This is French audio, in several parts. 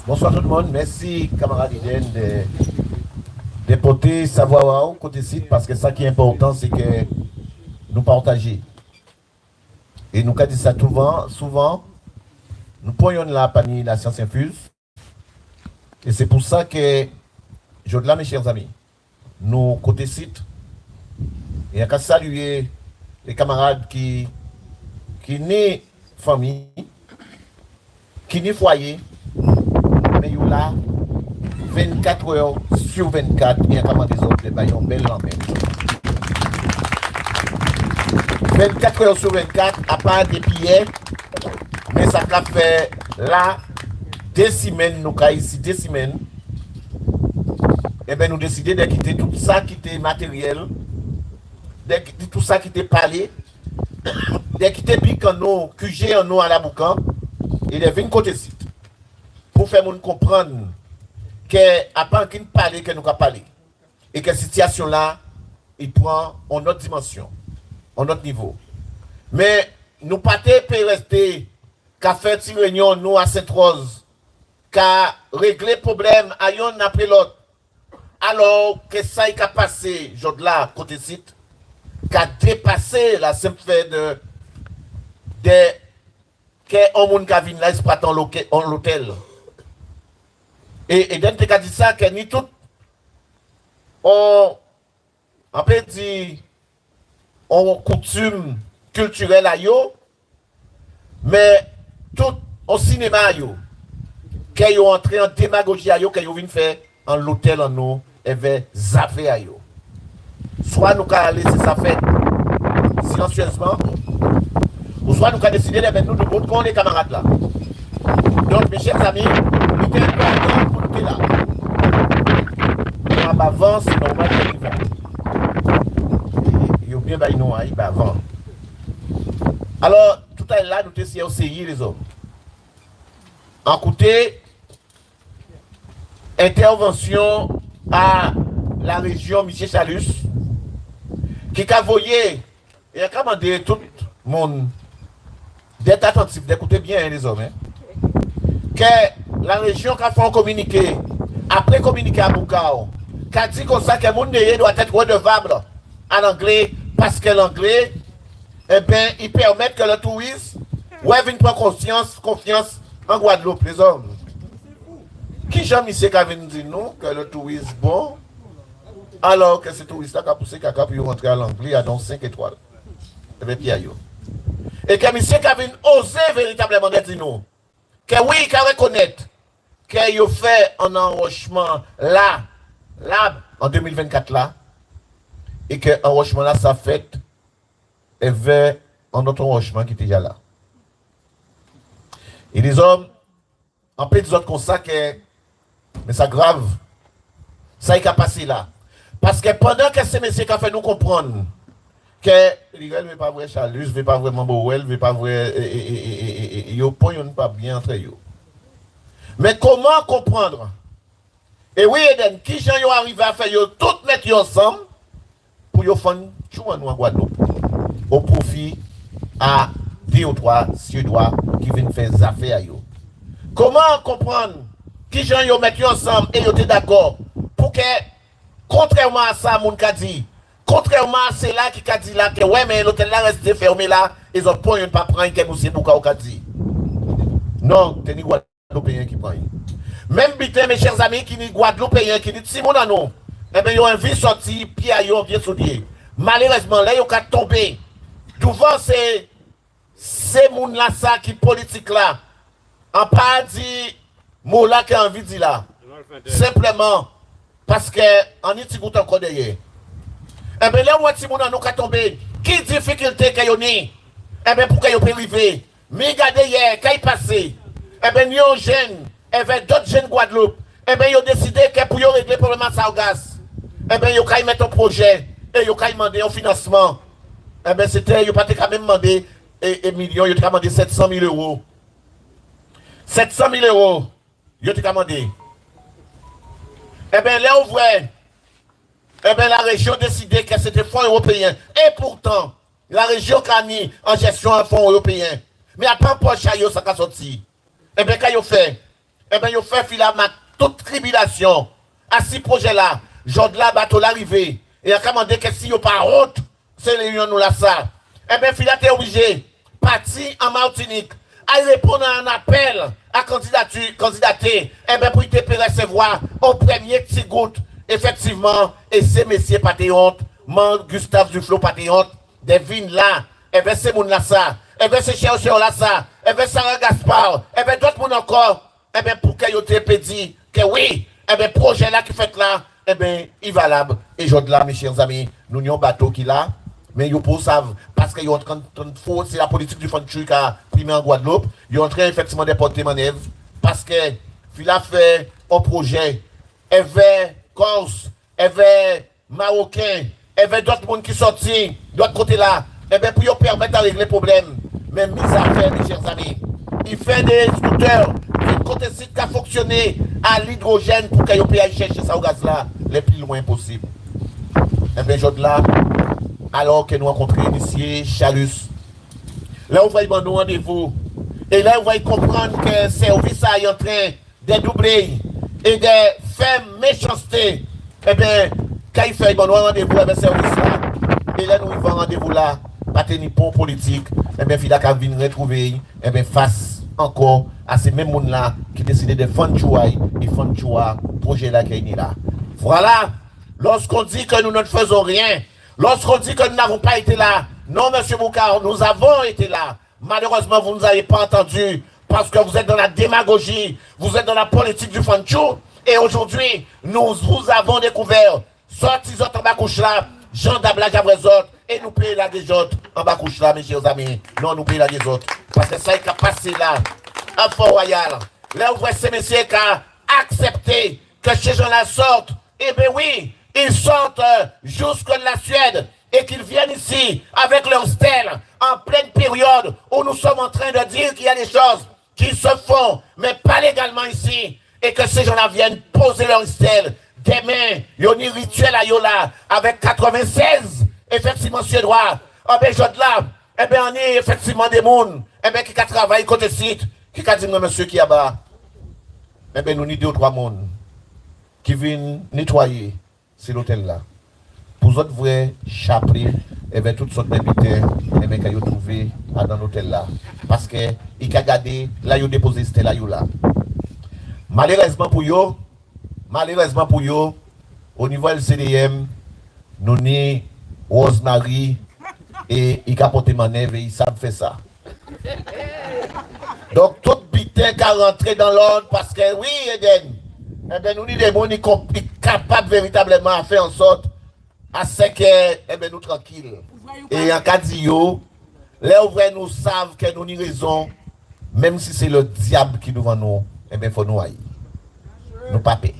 Bonsoir tout le monde. Merci, camarade Iden, de porter savoir au côté site parce que ça qui est important, c'est que nous partageons. Et nous avons dit ça souvent, nous prenons la panier la science infuse. Et c'est pour ça que, je dis là, mes chers amis, nous, côté site, il y a qu'à saluer les camarades qui naissent famille, qui naissent foyer, mais ils sont là 24 heures sur 24, il y a comment des autres, ils ont belle lambert. 24 heures sur 24, à part des billets, mais ça a fait là, 2 semaines, nous avons ici 2 semaines, et bien nous décidons de quitter tout ça qui était matériel, de quitter tout ça qui était parlé, de quitter pique en nous, QG en nous à la boucan, et de venir côté site, pour faire nous comprendre que après qu'il parle que nous avons parlé, et que cette situation là, il prend en autre dimension, en autre niveau. Mais nous pas rester qu'à faire une réunion nous à Sainte-Rose, qu'à régler problème à yon après l'autre, alors que ça y a passé, je là côté site, qu'à dépasser la simple fait de que on monde qui vient là exploitant l'hôtel. Et d'un te dit ça que ni tout on peut dire on coutume culturelle à yo, mais tout au cinéma yo qu'ils ont entré en démagogie à yo qu'ils viennent faire en l'hôtel en nous et vers zavé à yo. Soit nous allons laisser ça faire silencieusement, ou soit nous allons décider de mettre nous de vote contre les camarades là. Donc mes chers amis, il est important pour nous là. On avance, c'est normal qu'il va. Il y a bien bah non, il va avant. Alors, tout à l'heure, nous essayons de série les hommes. En côté, intervention à la région Michel Chalus, qui a voyé et a commandé tout le monde d'être attentif, d'écouter bien les hommes. Que la région qui a fait un communiqué, après communiqué à Boukao, qui a dit comme ça que le monde doit être redevable en anglais, parce que l'anglais, eh bien, il permet que le touriste vienne prendre confiance en Guadeloupe, les hommes. Qui jamais sait qu'à venir dire nous que le touriste bon, alors que ce touriste-là a poussé caca pour rentrer à l'anglais à donc 5 étoiles. Eh bien, Pierre. Et que monsieur qui a osé véritablement dire nous, que oui, qu'il reconnaître qu'il a fait un enrochement là, en 2024 là, et que l'enrochement là, ça fait vers un autre enrochement qui était déjà là. Et les hommes, en plus des autres comme ça, que, mais ça grave, ça y a passé là. Parce que pendant que ces messieurs qui ont fait nous comprendre que l'Irel ne veut pas vrai Chalus, ne veut pas vraiment Bowell, ne veut pas vrai. Ils ne pas bien entre eux. Mais comment comprendre? Et oui, Eden, qui gens ont arrivé à faire tout mettre ensemble pour qu'ils fassent tout en Guadeloupe au profit à 2 ou 3 Suédois qui viennent faire des affaires à eux. Comment comprendre qui gens ont mettre ensemble et ils étaient d'accord pour que, contrairement à ça, mon a dit, contrairement à cela qui a dit là, que ouais, mais l'hôtel là reste fermé là, ils ont pas pas prendre que monsieur Bouka a dit. Non, c'est ni Guadeloupéen qui prend. Même bité, mes chers amis, qui ni Guadeloupéen, qui dit Simon Nanon, eh bien, ils ont envie de sortir, puis ils ont bien sauté. Malheureusement, là, ils ont tombé. Devant ces gens là, ça qui politique là, en pas dit, mot là qui a envie de dire là. Simplement, parce que, en y goûte encore derrière. Eh bien, là où si mon nous a tombé, qui difficulté qu'il y a eu? Eh bien, pour qu'il y ait privé. Mais regardez hier, quand il passait, eh bien, il y a un jeune, et bien, d'autres jeunes Guadeloupe, eh bien, ils ont décidé que pour régler le problème à Sargas, eh bien, ils ont mettre un projet, et ils ont demandé un financement. Eh bien, c'était, ils n'ont pas quand même demandé et millions, ils ont demandé 700 000 euros. 700 000 euros, ils ont demandé. Eh bien, là, on voit, eh bien, la région a décidé que c'était fonds européens. Et pourtant, la région a mis en gestion un fonds européen. Mais après, pour Chayo, ça a sorti. Eh bien, quand ils ont fait, eh bien, ils fait filer toute tribulation à ces projets-là. Jod là, bateau l'arrivée. Et a commandé que si vous pas honte, c'est les nous là ça. Eh bien, Fila t'es obligé, parti en Martinique, à répondre à un appel à candidater, eh bien, pour te recevoir au premier petit goutte, effectivement, et ces messieurs pas de honte, Gustave Duflo pas de honte, des vignes là, eh bien, c'est moun là ça, eh bien, c'est Cher là ça, eh bien, Sarah Gaspard, eh bien, d'autres moun encore, eh bien, pour que vous te dit que oui, eh bien, projet là qui fait là, eh bien, il est valable. Et je là, mes chers amis, nous avons un bateau qui là, mais ils ne savent parce qu'ils sont en train de faire, c'est la politique du Fonchu qui a primé en Guadeloupe, ils sont en train effectivement de porter manœuvre parce que il a fait un projet, il y avait Corse, il y avait Marocains, il y avait d'autres monde qui sortent de l'autre côté là, eh bien, pour permettre de régler le problème. Mais mis à faire, mes chers amis, il fait des scooters, un côté site qui a fonctionné à l'hydrogène pour qu'ils puissent chercher ça au gaz là, le plus loin possible. Eh bien, je là, alors que nous rencontrons ici Chalus, là, on va y nous rendez-vous. Et là, on va y comprendre que le service est en train de doubler et de faire méchanceté. Eh bien, quand il fait un rendez-vous avec le service là, et là, nous y avons rendez-vous là, pas de pont politique, eh bien, il a qu'à venir retrouver, eh bien, face encore à ces mêmes gens là qui décident de fondre et fondre projet là qui est là. Voilà, lorsqu'on dit que nous ne faisons rien, lorsqu'on dit que nous n'avons pas été là, non, monsieur Boukar, nous avons été là. Malheureusement, vous ne nous avez pas entendu parce que vous êtes dans la démagogie, vous êtes dans la politique du Fonchou. Et aujourd'hui, nous vous avons découvert, sortis en bas couche là, Jean d'Ablage après autres, et nous payons la des autres en bas couche là, mes chers amis. Non, nous payons la des autres. Parce que ça est passé là, à Fort-Royal. Là, où voyez ces messieurs qui ont accepté que ces gens-là sortent. Eh bien oui, ils sortent jusque de la Suède et qu'ils viennent ici avec leur stèle en pleine période où nous sommes en train de dire qu'il y a des choses qui se font, mais pas légalement ici. Et que ces gens-là viennent poser leur stèle. Demain, il y a un rituel à Yola avec 96, effectivement, suédois. Ah ben, je là, eh bien, on est effectivement des mondes, eh bien, qui travaillent côté site, qui a dit, monsieur, qui a bas. Eh bien, nous avons 2 ou 3 mondes qui viennent nettoyer cet hôtel-là. Pour les autres, vrais chapeler, eh bien, toutes sortes d'invités, eh bien, qu'ils ont trouvé dans l'hôtel-là. Parce qu'ils ont gardé, là, ils ont déposé ce là. Malheureusement pour eux, au niveau LCDM, nous avons Rosemary et ils capotent manœuvre et ils savent faire ça. Donc, tout bitin qui a rentré dans l'ordre parce que, oui, Eden, eh bien, nous avons des gens qui sont capables véritablement de faire en sorte à ce que, eh bien, nous tranquilles. Et en cas de yo, les ouvriers nous savent que nous avons raison, même si c'est le diable qui nous vend nous, eh bien, il faut nous haïr. Nous pas payer.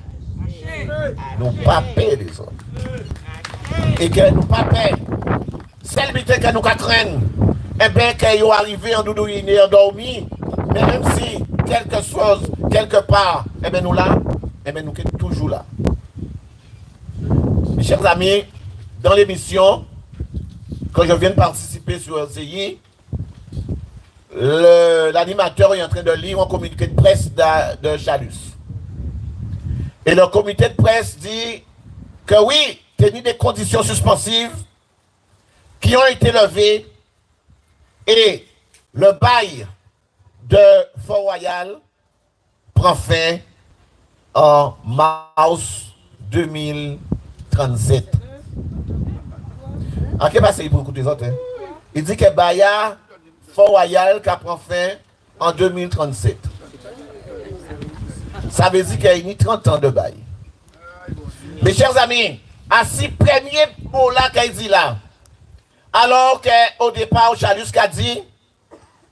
Nous pas payer les autres. Et que nous pas payer. Celle que nous craignons, eh bien, qu'ils sont arrivés en doudouiné, endormis, mais même si quelque chose, quelque part, eh bien, nous là, eh bien, nous sommes toujours là. Mes chers amis, dans l'émission, quand je viens de participer sur LCI, l'animateur est en train de lire un communiqué de presse de Chalus. Et le comité de presse dit que oui, tenu des conditions suspensives qui ont été levées et le bail de Fort-Royal prend fin en mars 2037. En quel passé pour écouter les autres? Hein? Il dit que Baya Fort-Royal qui prend fin en 2037. Ça veut dire qu'il y a 30 ans de bail. Mes chers amis, à ces premiers mots-là qu'il dit là, alors qu'au départ, Chalus a dit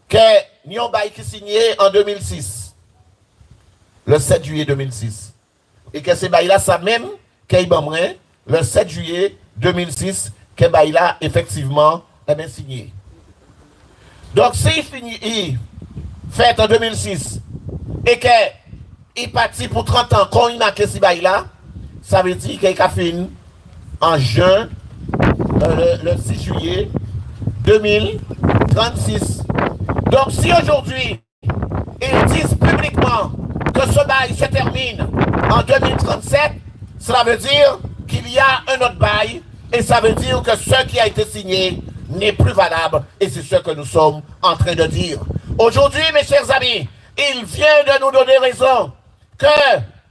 que nous avons un bail qui signé en 2006, le 7 juillet 2006, et que ce bail-là, ça même, qu'il le 7 juillet 2006, que bail-là, effectivement, est bien signé. Donc, s'il finit, fait en 2006, et que il parti pour 30 ans, quand il a que ce bail-là, ça veut dire qu'il a fini en juin, le 6 juillet 2036. Donc si aujourd'hui, ils disent publiquement que ce bail se termine en 2037, cela veut dire qu'il y a un autre bail et ça veut dire que ce qui a été signé n'est plus valable et c'est ce que nous sommes en train de dire. Aujourd'hui, mes chers amis, il vient de nous donner raison que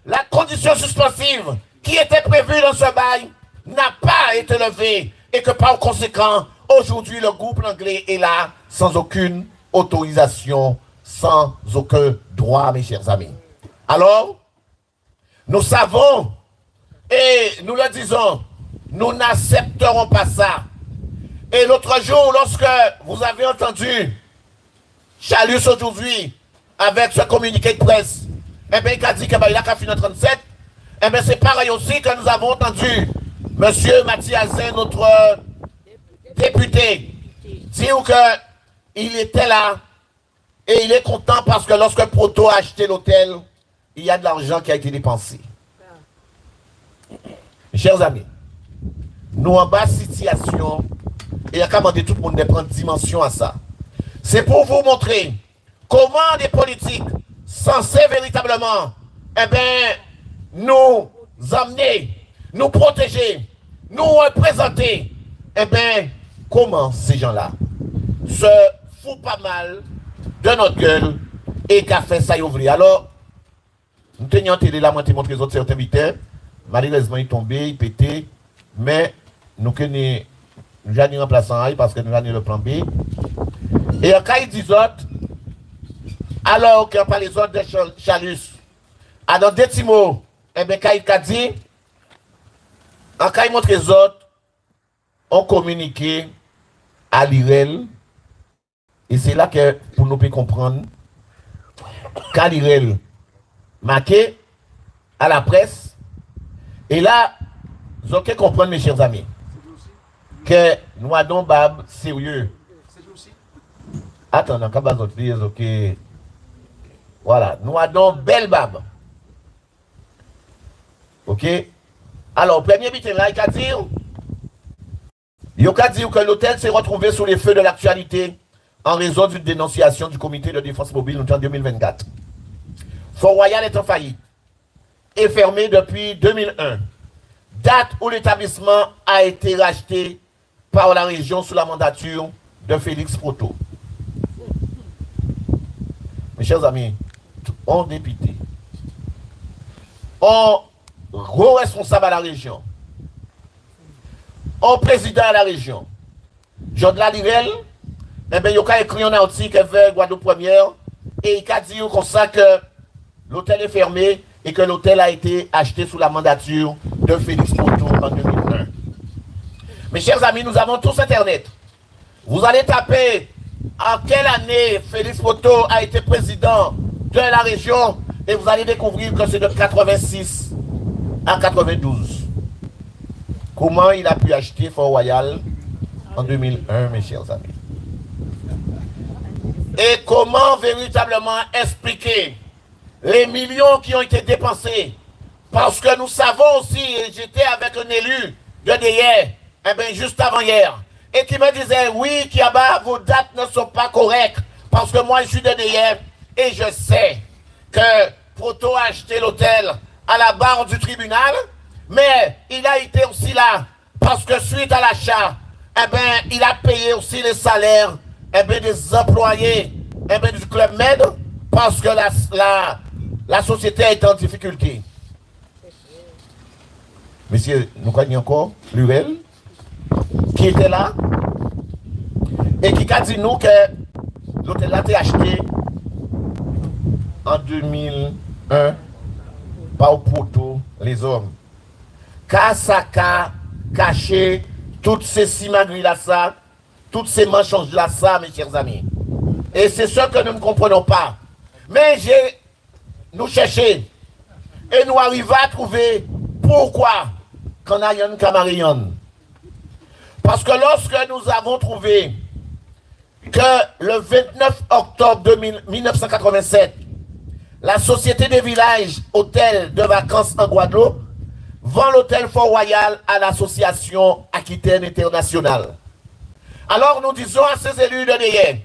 la condition suspensive qui était prévue dans ce bail n'a pas été levée et que par conséquent, aujourd'hui, le groupe anglais est là sans aucune autorisation, sans aucun droit, mes chers amis. Alors, nous savons et nous le disons, nous n'accepterons pas ça. Et l'autre jour, lorsque vous avez entendu Chalus aujourd'hui, avec ce communiqué de presse, eh bien, il a dit qu'il a qu'à finir 37, eh bien, c'est pareil aussi que nous avons entendu M. Mathiasin, notre député, dire qu'il était là et il est content parce que lorsque Proto a acheté l'hôtel, il y a de l'argent qui a été dépensé. Mes chers amis, nous en bas situation, et il y a qu'à demander tout le monde de prendre dimension à ça. C'est pour vous montrer comment les politiques censés véritablement nous amener, nous protéger, nous représenter, comment ces gens-là se foutent pas mal de notre gueule et qu'a fait ça y ouvrir. Alors, nous tenions télé là, moi, montré les autres certains militaires. Malheureusement, il est tombé, il pétait, mais nous connaissons, nous avons remplaçant parce que nous avons le plan B. Et quand ils disent autres, alors qu'on parle les autres de Chalus, dans deux petits mots, quand il a dit, quand il montre les autres, on communiqué à l'IREL, et c'est là que pour nous pouvons comprendre, quand l'IREL marqué à la presse, et là, vous avez comprendre, mes chers amis, que nous avons bab sérieux. Attends, quand vous dire, ok. Voilà, nous avons belle bab. Ok? Alors, premier but là, il a dit que l'hôtel s'est retrouvé sous les feux de l'actualité en raison d'une dénonciation du comité de défense mobile en 2024. Fort Royal est en faillite et fermé depuis 2001, date où l'établissement a été racheté par la région sous la mandature de Félix Proto. Mes chers amis, on député, on gros responsable à la région, on président à la région, Jean de la Lirel, il a écrit un article avec Guadeloupe Première et il a dit comme ça que l'hôtel est fermé et que l'hôtel a été acheté sous la mandature de Félix Proto en 2001. Mes chers amis, nous avons tous Internet. Vous allez taper en quelle année Félix Proto a été président de la région et vous allez découvrir que c'est de 86 à 92. Comment il a pu acheter Fort Royal en 2001, mes chers amis? Et comment véritablement expliquer les millions qui ont été dépensés? Parce que nous savons aussi, et j'étais avec un élu de d'hier, juste avant hier, et qui me disait, oui, Kiaba, vos dates ne sont pas correctes, parce que moi, je suis de d'hier, et je sais que Proto a acheté l'hôtel à la barre du tribunal, mais il a été aussi là, parce que suite à l'achat, il a payé aussi les salaires des employés du Club Med, parce que la société est en difficulté. Monsieur, nous connaissons encore Lurel, qui était là, et qui a dit nous que l'hôtel a été acheté en 2001 par Proto, les hommes. Car ça a caché toutes ces simagris là, ça, toutes ces mensonges là, ça, mes chers amis. Et c'est ce que nous ne comprenons pas. Mais nous cherchons et nous arrivons à trouver pourquoi qu'on a une Camarion. Parce que lorsque nous avons trouvé que le 29 octobre 1987, la Société des villages hôtels de vacances en Guadeloupe vend l'hôtel Fort Royal à l'association Aquitaine Internationale. Alors nous disons à ces élus de Néyen,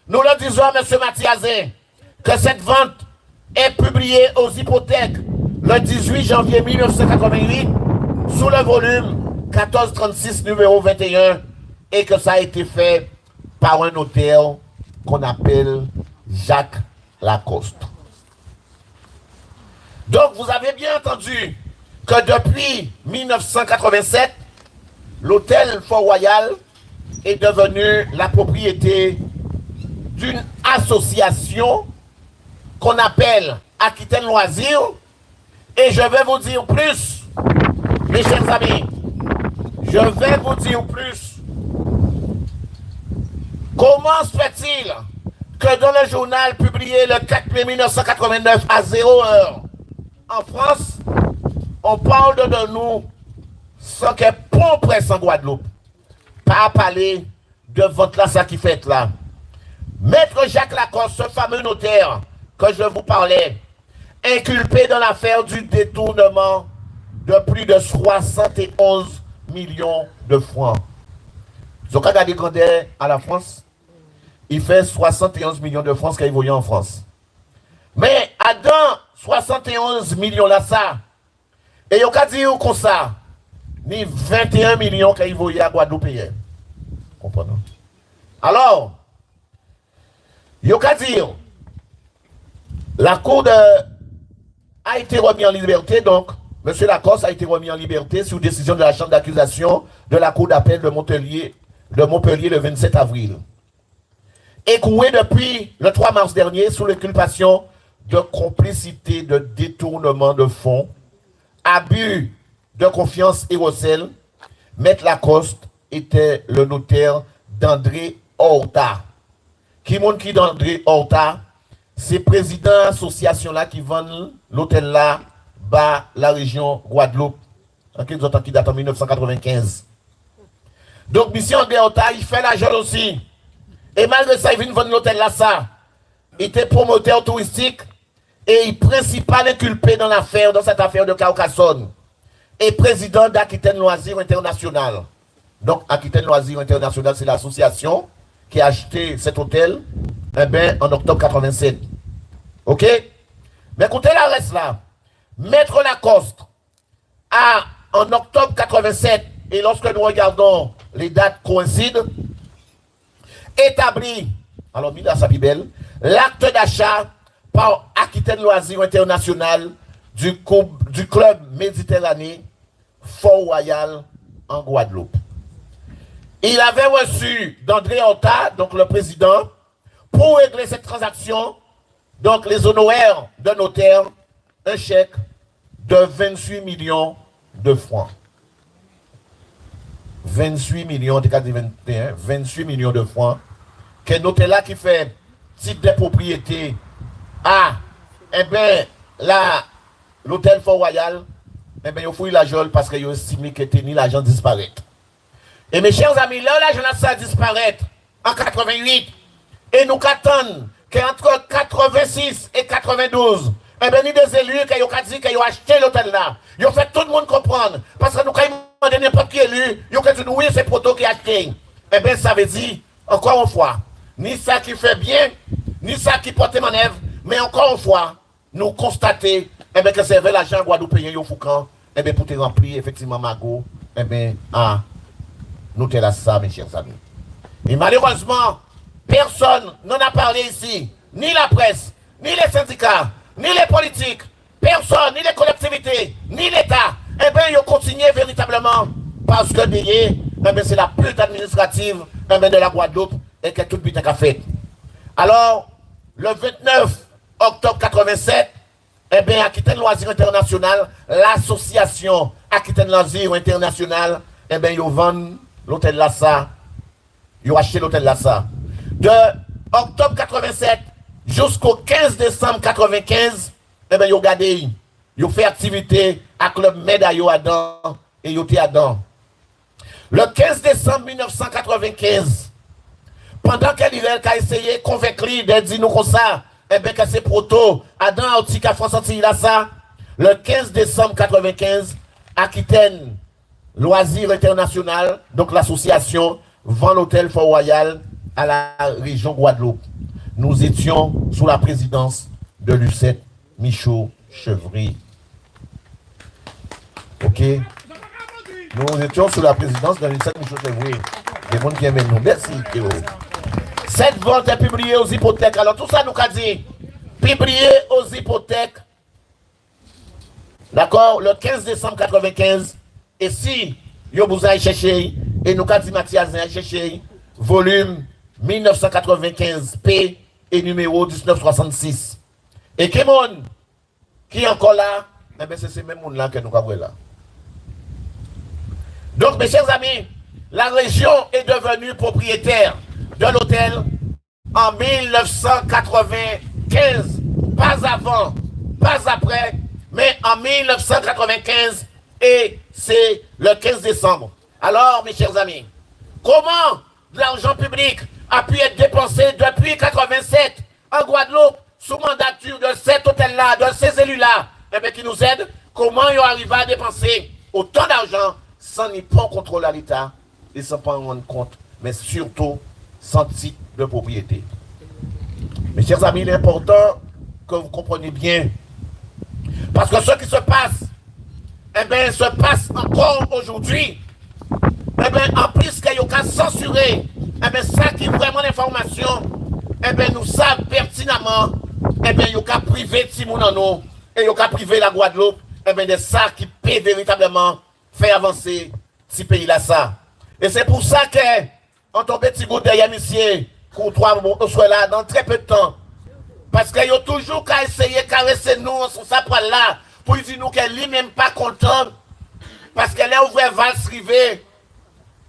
nous leur disons à M. Mathiasin, que cette vente est publié aux hypothèques le 18 janvier 1988 sous le volume 1436 numéro 21 et que ça a été fait par un notaire qu'on appelle Jacques Lacoste. Donc vous avez bien entendu que depuis 1987, l'hôtel Fort-Royal est devenu la propriété d'une association qu'on appelle Aquitaine Loisirs. Et je vais vous dire plus, mes chers amis, je vais vous dire plus. Comment se fait-il que dans le journal publié le 4 mai 1989 à 0h en France, on parle de nous sans que pour presse en Guadeloupe, pas parler de votre là, ça qui fait là. Maître Jacques Lacoste, ce fameux notaire que je vous parlais, inculpé dans l'affaire du détournement de plus de 71 millions de francs. Donc, quand regardez quand à la France, il fait 71 millions de francs qu'il voyait en France. Mais, à dans 71 millions là, ça, et il y a dire comme ça, ni 21 millions qu'il voyait à Guadeloupe. Comprenez? Alors, il y a dire, la cour a été remise en liberté, donc, M. Lacoste a été remis en liberté sous décision de la chambre d'accusation de la cour d'appel de Montpellier le 27 avril. Écroué depuis le 3 mars dernier sous l'inculpation de complicité de détournement de fonds, abus de confiance et recel, Maître Lacoste était le notaire d'André Horta. Qui montre qui d'André Horta? C'est président de l'association là qui vend l'hôtel là, bas la région Guadeloupe, qui date en 1995. Donc, M. André Horta, il fait l'argent aussi. Et malgré ça, il vient vendre l'hôtel là, ça. Il était promoteur touristique et il principal inculpé dans l'affaire, dans cette affaire de Carcassonne. Et président d'Aquitaine Loisirs International. Donc, Aquitaine Loisirs International, c'est l'association qui a acheté cet hôtel en octobre 87. OK? Mais écoutez la reste là. Maître Lacoste en octobre 87, et lorsque nous regardons les dates coïncident, établi, alors Mila Sapibel, l'acte d'achat par Aquitaine Loisirs International du club Méditerranée Fort-Royal en Guadeloupe. Il avait reçu d'André Horta, donc le président, pour régler cette transaction, donc les honoraires de notaire, un chèque de 28 millions de francs. 28 millions, 21, 28 millions de francs. Qu'un notaire là qui fait titre de propriété à, l'hôtel Fort-Royal, il faut l'argent parce qu'il a estimé que l'argent disparaît. Et mes chers amis, là, l'argent ça disparaît en 88. Et nous attendons qu'entre 86 et 92, ni des élus qui ont dit qu'ils ont acheté l'hôtel là. Ils ont fait tout le monde comprendre. Parce que nous, quand ils demandent n'importe qui élu, ils ont dit oui, c'est Proto qui a acheté. Ça veut dire, encore une fois, ni ça qui fait bien, ni ça qui porte manœuvre, mais encore une fois, nous constatons que c'est vrai l'argent guadeloupéen, il faut quand, pour te remplir, effectivement, Mago, nous te ça, mes chers amis. Et malheureusement, personne n'en a parlé ici, ni la presse, ni les syndicats, ni les politiques, personne, ni les collectivités, ni l'État. Ils ont continué véritablement parce que c'est la pute administrative de la Guadeloupe et que tout but est fait. Alors, le 29 octobre 87, Aquitaine Loisirs International, l'association Aquitaine Loisirs International, ils vendent l'hôtel Lassa. Ils ont acheté l'hôtel Lassa. De octobre 87 jusqu'au 15 décembre 95, ils ont gardé. Ils ont fait activité à Club Med à Yoadan et Yoté Adam. Le 15 décembre 1995, pendant qu'elle a essayé de convaincre de dire nous comme ça, que c'est Proto, Adam, Autika, France, Antilles, le 15 décembre 95, Aquitaine Loisirs International, donc l'association, vend l'hôtel Fort-Royal à la région Guadeloupe. Nous étions sous la présidence de Lucette Michaud Chevry. Ok? Nous étions sous la présidence de l'UNICEF Michaud Chevry. Des gens qui aiment nous. Merci, Théo. Cette vente est publiée aux hypothèques. Alors, tout ça, nous a dit, publié aux hypothèques, d'accord, le 15 décembre 1995. Et si, yo vous avez cherché, et nous a dit Mathias a cherché, volume 1995 P et numéro 1966. Et qui est encore là? Eh bien, c'est ce même monde là que nous avons là. Donc, mes chers amis, la région est devenue propriétaire de l'hôtel en 1995. Pas avant, pas après, mais en 1995 et c'est le 15 décembre. Alors, mes chers amis, comment l'argent public a pu être dépensé depuis 1987 en Guadeloupe sous mandature de cet hôtel-là, de ces élus-là, eh bien, qui nous aident? Comment ils arrivent à dépenser autant d'argent sans ni pas contrôler l'État et sans pas en rendre compte, mais surtout sans titre de propriété? Mes chers amis, il est important que vous compreniez bien. Parce que ce qui se passe, eh bien, se passe encore aujourd'hui. Eh bien, en plus qu'il y a censuré, eh bien, ça qui est vraiment l'information, eh bien, nous savons pertinemment, eh bien, il y a privé Timounano et il y a privé la Guadeloupe, eh bien, de ça qui peut véritablement faire avancer ce pays-là, ça. Et c'est pour ça que, on tombe petit bout derrière monsieur, pour 3 mois, soit là, dans très peu de temps. Parce qu'il y a toujours qu'à essayer de caresser nous, sur sa poêle là, pour dire nous qu'elle n'est même pas contente, parce qu'elle est ouverte valse rivée,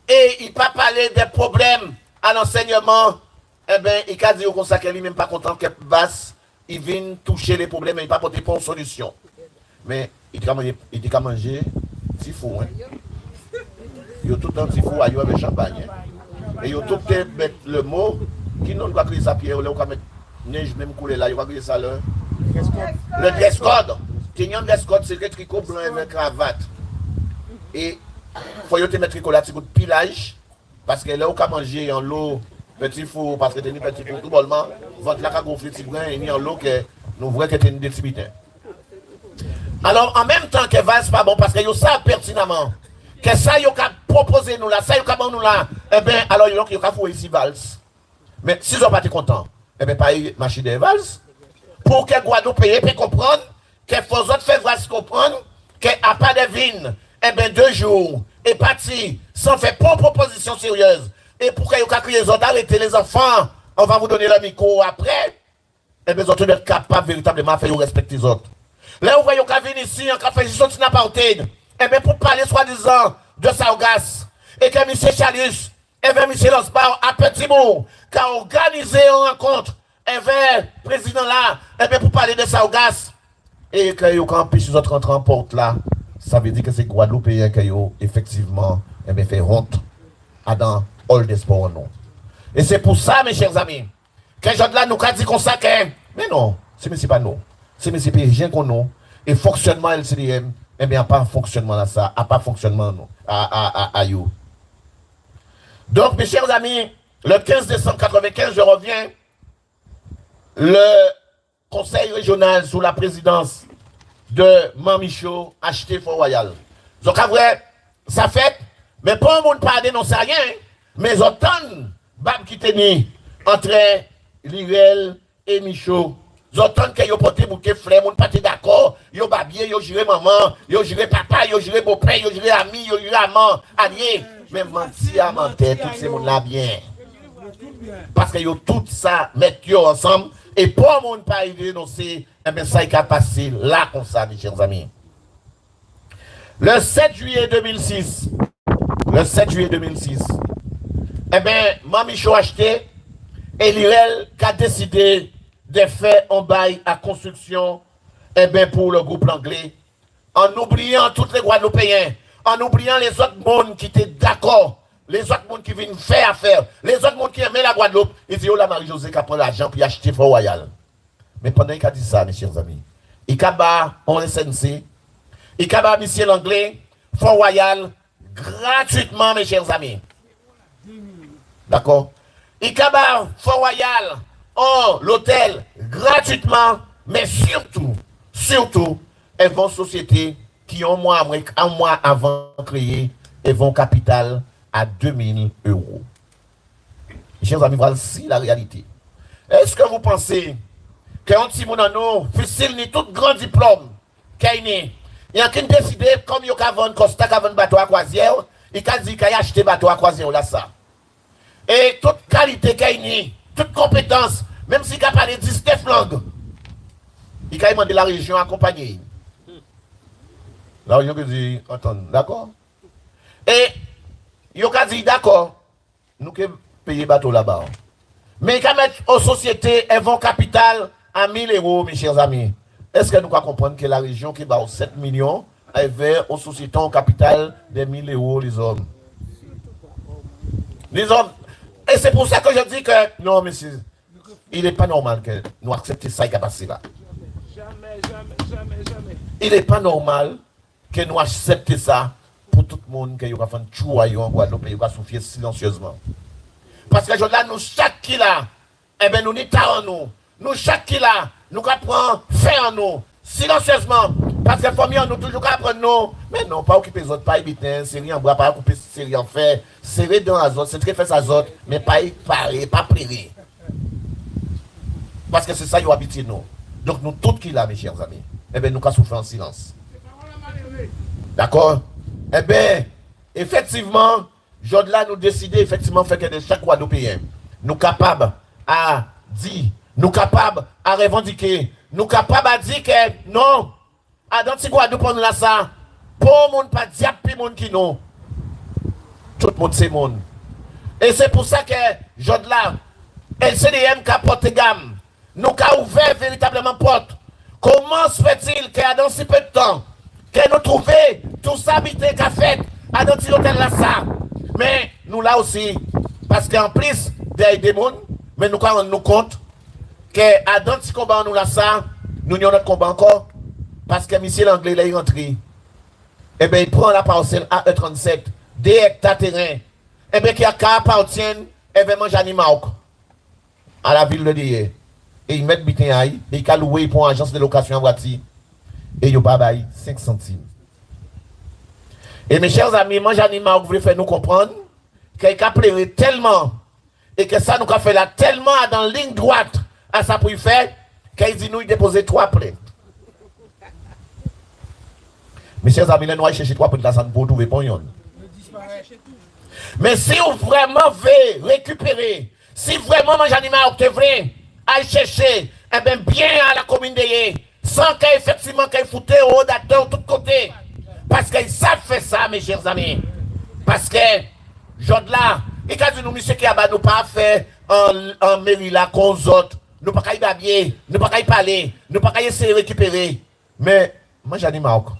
et il pas parler des problèmes à l'enseignement, eh bien, il a dit comme ça qu'elle n'est même pas contente qu'elle basse, il vient toucher les problèmes et il n'a pas porté pour une solution. Mais il dit qu'à manger, petit fou, hein. Il y a tout un petit fou ailleurs avec champagne. Hein. Et il y a tout mettre le mot, qui n'ont pas créé sa pierre, là, on va mettre neige même couler là, il va créer ça là. Le dress code. Le dress code, c'est le tricot blanc avec cravate. Et il faut te mettre tricot là, petit coup de pilage, parce que là, on va manger en l'eau, petit fou, parce que tu as un petit fou, tout bonnement, votre là, gonflé petit brin, et ni en l'eau, que nous voyons que tu as une décibité. Alors, en même temps que Valls pas bon, parce que vous savez pertinemment que ça, vous avez proposé nous là, ça, vous avez nous là, eh bien, alors, vous avez fait ici Valls. Mais si vous n'êtes pas content, eh bien, pas machine de Valls, pour que Guadeloupe puisse comprendre, que faut autres faire Valls comprendre, qu'à pas de vignes, eh bien, 2 jours, et parti, sans faire pas de proposition sérieuse, et pour que vous criez les autres, arrêtez les enfants, on va vous donner le micro après, eh bien, vous devez être capable véritablement de faire respecter les autres. Là, vous voyez qu'on vient ici, on fait juste une apartheid, eh bien, pour parler soi-disant de Saugas, et que M. Chalus, et bien, M. Losbar, à Petit Bourg, qui a organisé une rencontre, et bien, président là, et bien, pour parler de Saugas, et que vous empêchez les autres rentrer en porte là, ça veut dire que c'est Guadeloupéen qui ont effectivement, eh bien, fait honte à dans all des sports, non. Et c'est pour ça, mes chers amis, que je là, nous avons dit qu'on s'accueille, mais non, c'est pas nous. C'est M. Périgien qu'on a, et fonctionnement LCDM, eh bien, pas fonctionnement là, ça, pas fonctionnement non, à you. Donc, mes chers amis, le 15 décembre 1995, je reviens, le conseil régional sous la présidence de Mamichaud acheté Fort Royal. Donc, après, ça fait, mais pas un monde pas dénoncer rien, mais autant Bab qui tenait entre Lirel et Michaud. J'entends que yo porté bouquet frère, mon pas d'accord, yo babier, yo juré maman, yo juré papa, yo juré beau-père, yo juré ami, yo juré amant, allié. Mais menti à mentir, tous ces monde là bien. Parce que yo tout ça mettent yo ensemble et pour mon pas dénoncer, eh bien ça il a passé là comme ça, mes chers amis. Le 7 juillet 2006, eh bien, Mamichaud acheté et Lirel qui a décidé de faire un bail à construction eh bien, pour le groupe anglais, en oubliant tous les Guadeloupéens, en oubliant les autres mondes qui étaient d'accord, les autres mondes qui viennent faire affaire, les autres mondes qui aimaient la Guadeloupe, ils disent, oh la Marie-Josée qui prend l'argent pour acheter Fort Royal. Mais pendant qu'il a dit ça, mes chers amis, il a bat en SNC, il a bat Monsieur l'Anglais, Fort Royal, gratuitement, mes chers amis. D'accord? Il a bat Fort Royal, l'hôtel, gratuitement, mais surtout, Surtout, elles vont sociétés qui ont un mois avant créé, elles vont capital à 2000 euros. Chers amis, voici la réalité. Est-ce que vous pensez qu'un petit monde en nous, facile ni tout grand diplôme, qu'il y a qui décide comme il y a vendre Costa, qui vendre bateau à croisière, il a dit qu'il a acheté bateau à croisière là ça. Et toute qualité qu'il y a, toute compétence, même s'il a parlé 19 langues, il a demandé la région accompagnée. La région qui dit, attends, d'accord? Et il a dit, d'accord, nous que payer bateau là-bas. Mais quand mettre aux sociétés, elles vont capital à 1000 euros, mes chers amis. Est-ce que nous pouvons comprendre que la région qui bat 7 millions, elle va aux sociétés au capital des 1000 euros, les hommes? Les hommes. Et c'est pour ça que je dis que, non, monsieur, il n'est pas normal que nous acceptions ça qui a passé là. Jamais. Il n'est pas normal que nous acceptions ça pour tout le monde qui va faire un chouaillon en Guadeloupe et qui va souffrir silencieusement. Parce que là, nous, chaque qui là, eh bien, nous n'y en nous. Nous, chaque qui là, nous apprenons faire en nous, silencieusement. Parce que famille, nous toujours apprendre nous. Mais non, pas occuper les autres, pas éviter, c'est rien en bois, pas occuper, c'est rien en fer. Serrer dans les autres, c'est très fait ça autres, mais pas parler, pas plairer. Parce que c'est ça qui habite nous. Donc, nous, tous qui là, mes chers amis, eh bien, nous avons souffert en silence. D'accord? Eh bien, effectivement, là nous décidons effectivement faire que de chaque Guadeloupéen, nous capables à dire, nous capables à revendiquer, nous capables à dire que non, à dans ce Guadeloupe on a ça, pour monde pas diable puis monde qui non. Tout le monde c'est monde. Et c'est pour ça que là, LCDM qui a porté gamme, nous avons ouvert véritablement porte. Comment se fait-il qu'il y a dans si peu de temps que nous trouvons tout ça habité qu'a fait à dans l'hôtel là ça? Mais nous là aussi, parce qu'en plus des mondes, mais nous quand nous compte que dans ce combat nous là ça, nous avons notre combat encore, parce que monsieur l'anglais là il rentre, et bien il prend la parcelle AE37, 2 hectares terrain, et bien qui appartient événement Janimauk à la ville de Dié. Et ils mettent bitin et ils ont loué pour une agence de location en voiture, et ils ont pas 5 centimes. Et mes chers amis, moi Janimauk voulait faire nous comprendre qu'il a pleuré tellement et que ça nous a fait là tellement dans la ligne droite à sa pour faire qu'il dit nous déposer 3 plaintes. Mes chers amis, nous allons chercher 3 plaintes là, ça ne peut trouver pas yon. Mais si vous vraiment voulez récupérer, si vraiment moi Janimauk te vrai, à chercher, eh bien à la commune de Yé, sans qu'effectivement qu'il foute au d'acteur de tous côtés. Parce qu'ils savent faire ça, mes chers amis. Parce que, là, et quand nous, monsieur qui a nous pas fait en mairie là, qu'on autres, nous pas qu'à y babiller, nous pas qu'à y parler, nous pas qu'à essayer de récupérer. Mais, moi j'en ai marre.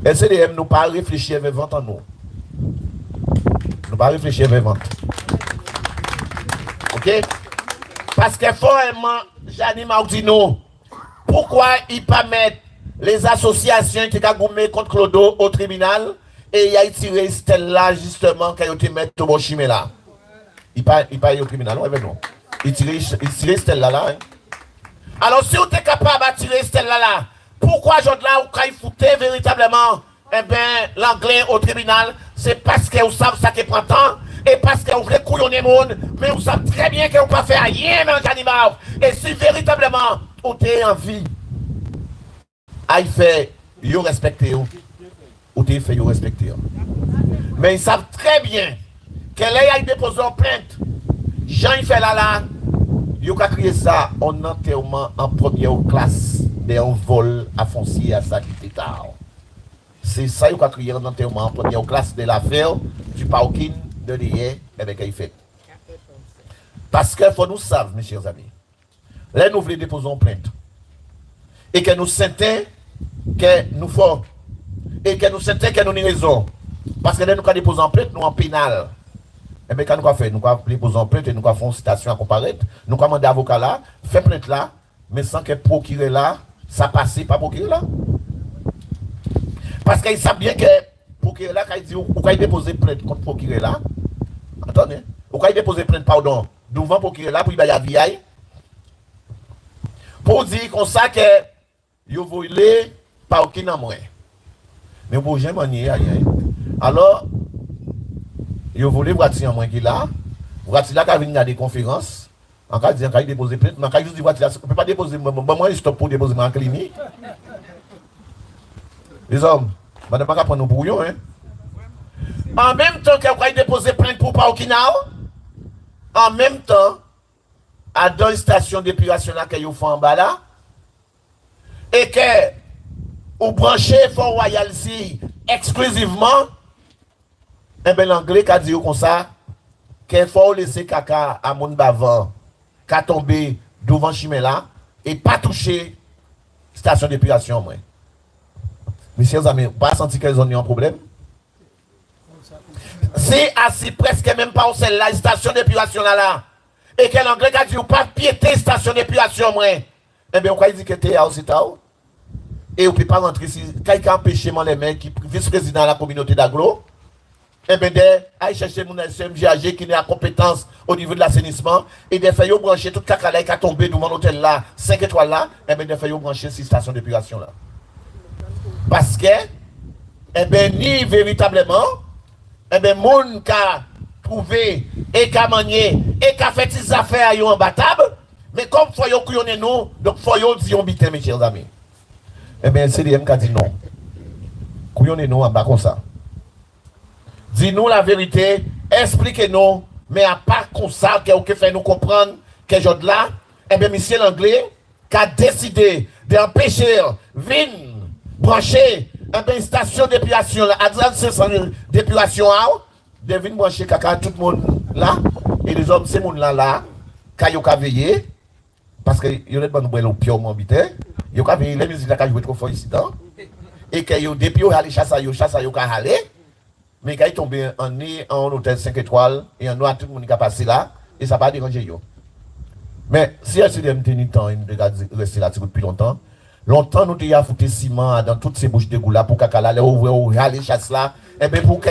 LCDM nous pas réfléchir avec vente en nous. Nous pas réfléchir avec vente. Ok? Parce que, vraiment, j'en ai marre dit nous. Pourquoi ils pas mettre les associations qui ont gommé contre Clodo au tribunal et il a tiré Stella justement quand il a mis au bon chimé là. Il pas au tribunal, non, non. Il tire Stella là. Hein. Alors si vous êtes capable de tirer Stella là, pourquoi là vous quand il foutait véritablement l'anglais au tribunal, c'est parce que vous savez ça qui prend temps et parce que vous voulez couillonner le monde, mais vous savez très bien que vous ne pouvez pas faire rien dans l'animal. Et si véritablement vous avez envie il fait, ils respectent, ou tu fait, ils respectent. Mais ils savent très bien que là, ils déposent une plainte. Jean, il fait là, ils ont créé ça en enterrement en première classe d'un vol à foncier à ça qui était tard. C'est ça qu'ils ont créé en enterrement en première classe de l'affaire du parking de l'IE avec qu'il fait. Parce qu'il faut nous savoir, mes chers amis, là, nous voulons déposer une plainte. Et que nous sentons que nous faisons et que nous sentons que nous avons raison. Parce que là, nous avons déposé en plainte, nous en pénal. Et bien, quand nous avons fait, nous avons déposé en plainte et nous avons fait une citation à comparaître, nous avons demandé à l'avocat là, fait plainte là, mais sans que procureur là, ça passe pas procureur là. Parce qu'ils savent bien que procureur là, quand il dit, ou quand il dépose plainte contre procureur là, attendez, ou quand il dépose plainte, pardon, devant procureur là, pour il y a VI, pour dire comme ça que Yo voulez pas aucun en moins. Mais vous jamais rien. Alors, yo voulez voiture en moins qui là. Voiture là qui vient à des conférences. En cas de dire déposer plainte, mais quand juste dire voiture, on peut pas déposer moi stop pour déposer en clinique. Les hommes, madame pas prendre nous pour yo hein. En même temps que vous déposer plainte pour pas aucun en même temps à dans une station d'épuration là que vous font en bas là et que vous branchez Fort Royal ici exclusivement, et bien l'anglais qui a dit comme ça qu'il faut laisser caca à mon bavant qui tomber devant chemin là et pas toucher station d'épuration moi. Mes chers amis, pas senti qu'ils ont eu un problème? C'est assis presque même pas au celle la station d'épuration là et que l'anglais a dit pas piéter station d'épuration moi. Eh bien, on va dire que tu es à Ocitao. Et on ne peut pas rentrer ici. Quelqu'un empêche les mecs qui vice-président de la communauté d'Aglo. Eh bien, aller chercher mon SMGAG qui a la compétence au niveau de l'assainissement. Et de faire brancher tout le caca qui a tombé devant l'hôtel là, 5 étoiles là. Eh bien, de faire brancher ces stations d'épuration là. Parce que, eh bien, ni véritablement, eh bien, mon qui a trouvé et qui a manié et qui a fait des affaires en battable. Mais comme il faut que nous, donc il faut dire on bite, mes chers amis. Eh bien, le CDM a dit non. Couillonnez-nous en bas comme ça. Dis-nous la vérité, expliquez-nous, mais à part comme ça, que fait nous comprendre que je là, eh bien, monsieur l'anglais, qui a décidé d'empêcher, venir brancher une station d'épuration, à 3500 d'épuration, de venir brancher caca tout le monde là, et les hommes, c'est monde là, qui ont veillé, parce que il y a des bonnes boîtes au pied au m'habiter. Il y a des musiques qui ont joué trop fort ici. Et que depuis ils ont allé chasser, ils ont allé. Mais quand ils tombent en hôtel 5 étoiles, et en noir, tout le monde qui a passé là, et ça n'a pas dérangé. Mais si elle s'est tenu temps, de rester là depuis longtemps, nous avons foutu ciment dans toutes ces bouches de goût là pour qu'elle allait ouvrir ou aller chasser là. Et bien pour que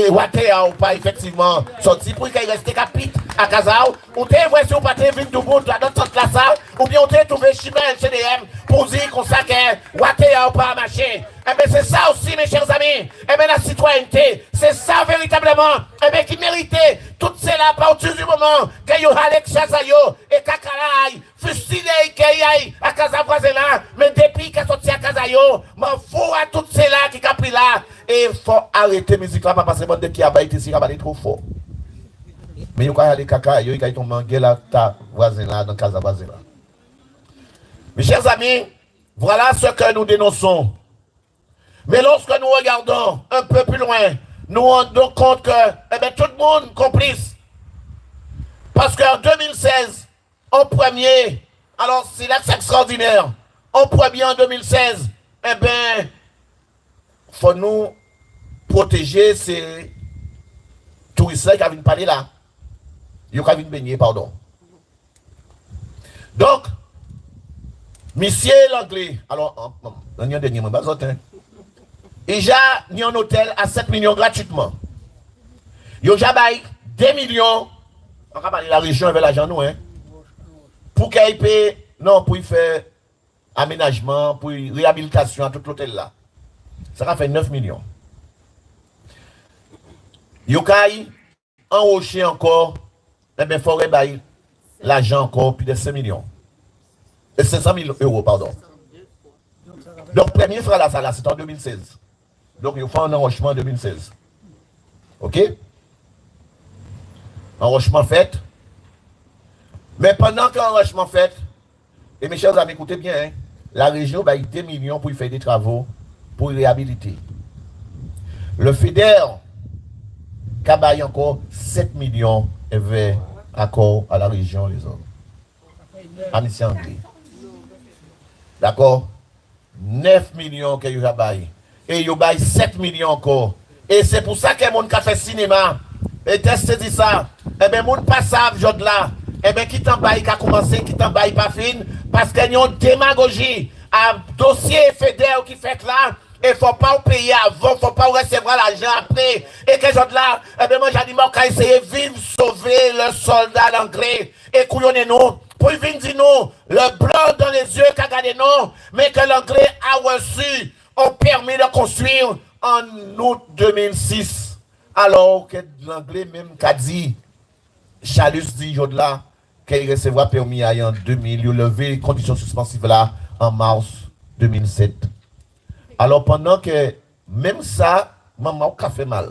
Watea ou pas effectivement sorti pour qu'il reste capite à Kazao, ou t'es vrai si on pas venir du bout là dans toute la salle, ou bien on t'es trouvé chimère CDM pour dire qu'on sait que Watea ou pas marcher. Eh bien c'est ça aussi mes chers amis. Eh bien la citoyenneté, c'est ça véritablement. Eh bien qui méritait tout cela à partir du moment que yo Alex Chazayo et Kakalaï fusillé qu'il y a à Casa voisin là, mais depuis qu'il sorti à Kazayo, m'en fous à tout cela qui a pris là. Et il faut arrêter la musique là parce que monde qui a été ici, il a trop fort. Mais il y a aller caca, il y a tombé en gueule là, ta voisin là, dans Casa voisin là. Mes chers amis, voilà ce que nous dénonçons. Mais lorsque nous regardons un peu plus loin, nous rendons compte que eh bien, tout le monde complice. Parce qu'en 2016, en premier, alors c'est là que c'est extraordinaire, en premier en 2016, eh bien, il faut nous protéger ces touristes qui viennent parler là. Ils viennent baigner, pardon. Donc, monsieur l'anglais, alors, on y a un dernier moment, il y a un hôtel à 7 millions gratuitement. Il y a 2 millions, on va parler de la région avec l'argent, nous, hein, pour qu'il paye, non, pour y faire aménagement, pour réhabilitation à tout l'hôtel là. Ça va faire 9 millions. Yokai, en rocher encore, eh bien, il faudrait bailler l'argent encore, plus de 5 millions. Et 500 000 euros, pardon. Donc, premier frère là, ça là, c'est en 2016. Donc, il faut un enrochement en 2016. OK? Enrochement fait. Mais pendant que l'enrochement fait, et mes chers amis, écoutez bien, hein, la région va 2 millions pour y faire des travaux, pour y réhabiliter. Le FEDER, Kabaye encore 7 millions et vers accord à la région, les hommes. Amitié anglais. D'accord? 9 millions que vous avez. Et vous avez 7 millions encore. Et c'est pour ça que les gens qui fait cinéma, et teste dit ça, et bien, les gens pas savent, jod là, et bien, qui t'en baille, qui a commencé, qui t'en baille pas fin, parce qu'il y a une démagogie, un dossier fédéral qui fait là, et il ne faut pas payer avant, il ne faut pas recevoir l'argent après. Et que jod là, et bien, moi, j'ai dit, moi, quand essayer de vivre, sauver le soldat anglais, et couillonnez-nous, pour venir dire nous, le blanc dans les yeux qu'a gardé nous, mais que l'anglais a reçu un permis de construire en août 2006. Alors que l'anglais même qu'a dit, Chalus dit là qu'il recevra permis en 2000, il a levé les conditions suspensives là en mars 2007. Alors pendant que même ça, maman a fait mal.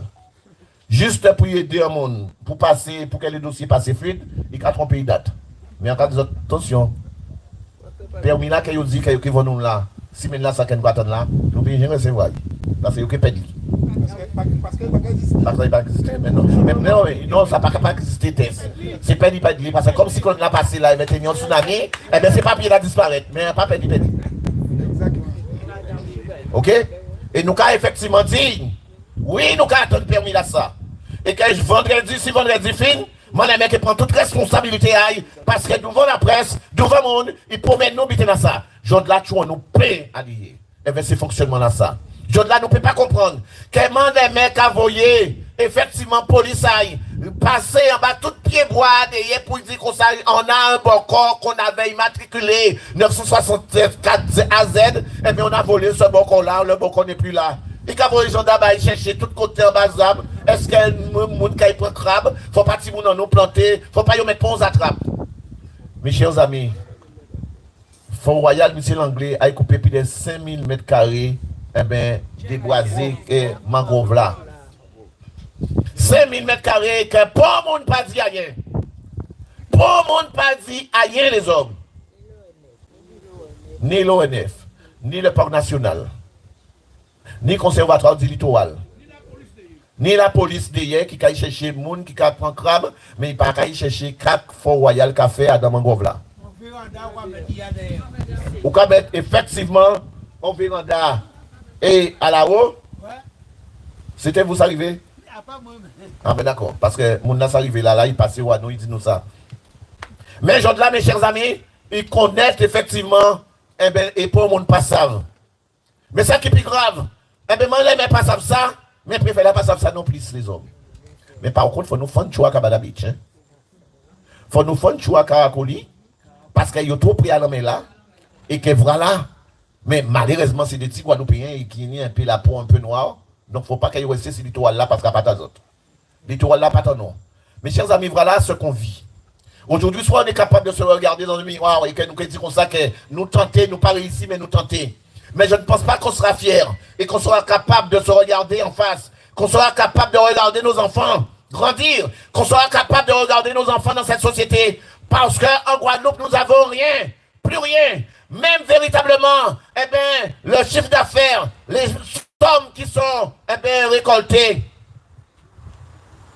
Juste pour aider un monde, pour passer, pour que les dossiers passent fluide, il a trompé les dates. Mais en cas de attention, permis là qu'ils dit qu'ils vont nous là, si maintenant ça qu'on va attendre là, nous pouvons recevoir. Parce que vous perdez. Parce que ça pas existé, mais non. Non, ça n'a pas existé. C'est perdu, perdu. Parce que comme si on a passé là, il y avait un tsunami, eh bien c'est pas bien à disparaître, mais pas perdu, perdu. Ok? Et nous avons effectivement dit, oui, nous avons attendre permis là ça. Et que vendredi, si vendredi fin, moi, les mecs prennent toute responsabilité parce que devant la presse, devant le monde, ils promènent nous biter dans ça. Je de là, tu nous paie à lier. Et bien, c'est fonctionnement là ça. Je de là, nous ne pouvons pas comprendre. Comment des mecs a voyé, effectivement, police aille, passer en bas tout pied bois, derrière pour dire qu'on a un bon corps qu'on avait immatriculé 964 AZ, et bien on a volé ce bon corps là, le bon corps n'est plus là. Et quand les gens d'abord chercher tout côté en bas d'âme, est-ce que le monde qui prend crabe, faut pas que nous planter, faut pas y mettre ponce à trappe. Mes chers amis, Fort Royal, monsieur l'anglais, a coupé plus de 5000 mètres carrés, eh bien, déboisé et mangrove là. 5000 mètres carrés, que pas monde pas dit rien. Pas monde pas dit rien les hommes. Ni l'ONF, ni le parc national, ni le conservatoire du littoral, ni la police d'hier qui a cherché les gens qui prend crabe, mais il n'a pas cherché 4 Fort Royal Café à Damangove là. Ou quand mettre effectivement en véranda et à la haut, c'était vous arrivé? Ah ben d'accord, parce que mon nas arrivé là, il passe au nous, il dit nous ça. Mais je là, mes chers amis, ils connaissent effectivement, eh ben, et pour mon pas savent. Mais ça qui est plus grave, eh ben, moi, les pas savent ça, mais préfère pas savent ça non plus les hommes. Mais par contre, il faut nous faire un choix à Kabada Beach. Il faut nous faire un choix à Karakoli, parce qu'il y a trop pris à l'homme là, et que voilà. Mais malheureusement, c'est des petits Guadeloupéens qui ont un peu la peau un peu noire. Donc, il ne faut pas qu'il y ait resté ce littoral là parce qu'il n'y a pas d'autres. Littoral là, pas tant non. Mes chers amis, voilà ce qu'on vit. Aujourd'hui, soit on est capable de se regarder dans le miroir et que nous disons comme ça que nous tenter, nous pas réussir, mais nous tenter. Mais je ne pense pas qu'on sera fiers et qu'on sera capable de se regarder en face, qu'on sera capable de regarder nos enfants grandir, qu'on sera capable de regarder nos enfants dans cette société. Parce qu'en Guadeloupe, nous n'avons rien, plus rien. Même véritablement, eh bien, le chiffre d'affaires, les sommes qui sont eh bien, récoltées.